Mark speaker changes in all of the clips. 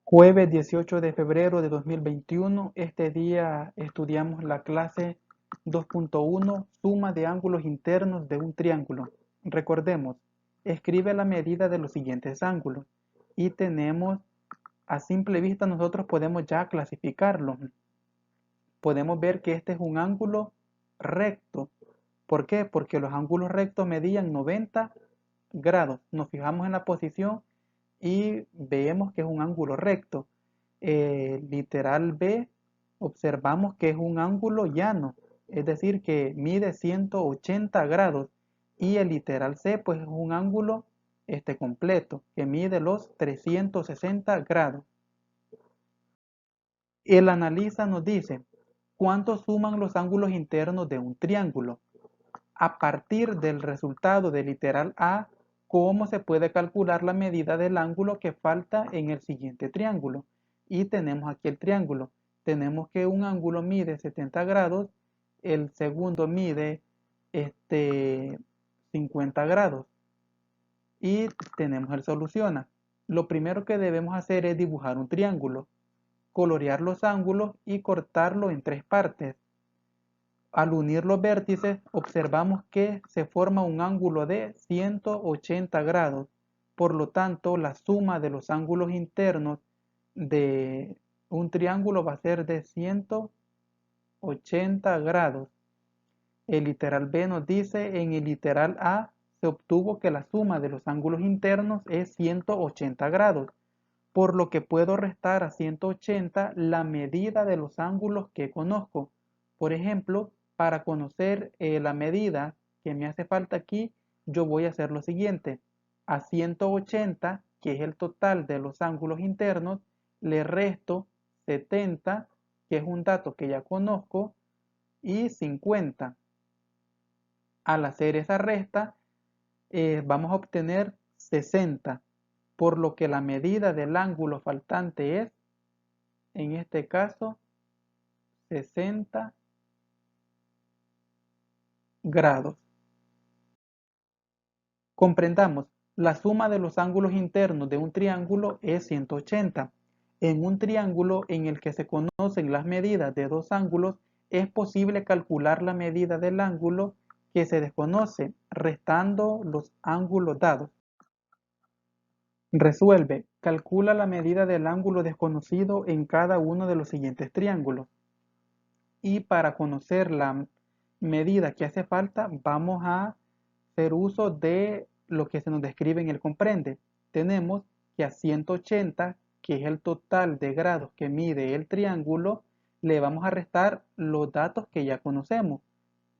Speaker 1: Jueves 18 de febrero de 2021, este día estudiamos la clase 2.1, suma de ángulos internos de un triángulo. Recordemos, escribe la medida de los siguientes ángulos y tenemos, a simple vista nosotros podemos ya clasificarlo. Podemos ver que este es un ángulo recto. ¿Por qué? Porque los ángulos rectos medían 90 grados. Nos fijamos en la posición y vemos que es un ángulo recto. Literal B, observamos que es un ángulo llano, es decir, que mide 180 grados. Y el literal C, pues es un ángulo completo, que mide los 360 grados. El analista nos dice, ¿cuánto suman los ángulos internos de un triángulo? A partir del resultado del literal A, ¿cómo se puede calcular la medida del ángulo que falta en el siguiente triángulo? Y tenemos aquí el triángulo. Tenemos que un ángulo mide 70 grados, el segundo mide 50 grados y tenemos el soluciona. Lo primero que debemos hacer es dibujar un triángulo, colorear los ángulos y cortarlo en tres partes. Al unir los vértices, observamos que se forma un ángulo de 180 grados. Por lo tanto, la suma de los ángulos internos de un triángulo va a ser de 180 grados. El literal B nos dice, en el literal A se obtuvo que la suma de los ángulos internos es 180 grados, por lo que puedo restar a 180 la medida de los ángulos que conozco. Por ejemplo, para conocer la medida que me hace falta aquí, yo voy a hacer lo siguiente. A 180, que es el total de los ángulos internos, le resto 70, que es un dato que ya conozco, y 50. Al hacer esa resta, vamos a obtener 60, por lo que la medida del ángulo faltante es, en este caso, 60 grados. Comprendamos, la suma de los ángulos internos de un triángulo es 180. En un triángulo en el que se conocen las medidas de dos ángulos, es posible calcular la medida del ángulo que se desconoce, restando los ángulos dados. Resuelve, calcula la medida del ángulo desconocido en cada uno de los siguientes triángulos. Y para conocer la medida que hace falta, vamos a hacer uso de lo que se nos describe en el comprende. Tenemos que a 180, que es el total de grados que mide el triángulo, le vamos a restar los datos que ya conocemos.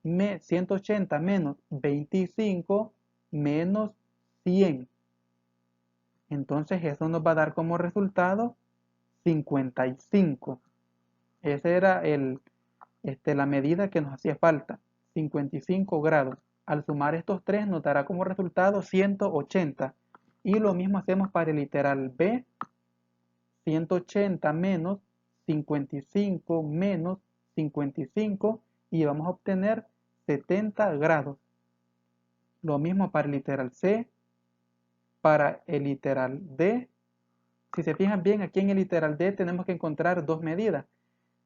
Speaker 1: 180 menos 25 menos 100. Entonces eso nos va a dar como resultado 55. Esa era la medida que nos hacía falta, 55 grados. Al sumar estos tres nos dará como resultado 180. Y lo mismo hacemos para el literal B, 180 menos 55 menos 55 y vamos a obtener 70 grados. Lo mismo para el literal C, para el literal D. Si se fijan bien, aquí en el literal D tenemos que encontrar dos medidas.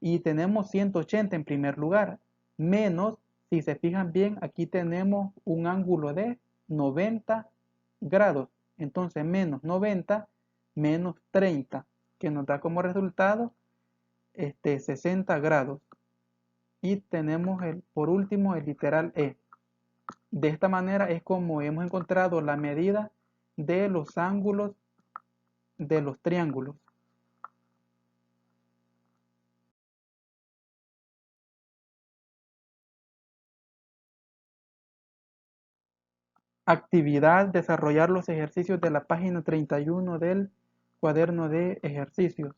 Speaker 1: Y tenemos 180 en primer lugar, menos, si se fijan bien, aquí tenemos un ángulo de 90 grados. Entonces, menos 90 menos 30, que nos da como resultado 60 grados. Y tenemos, por último, el literal E. De esta manera es como hemos encontrado la medida de los ángulos de los triángulos. Actividad: desarrollar los ejercicios de la página 31 del cuaderno de ejercicios.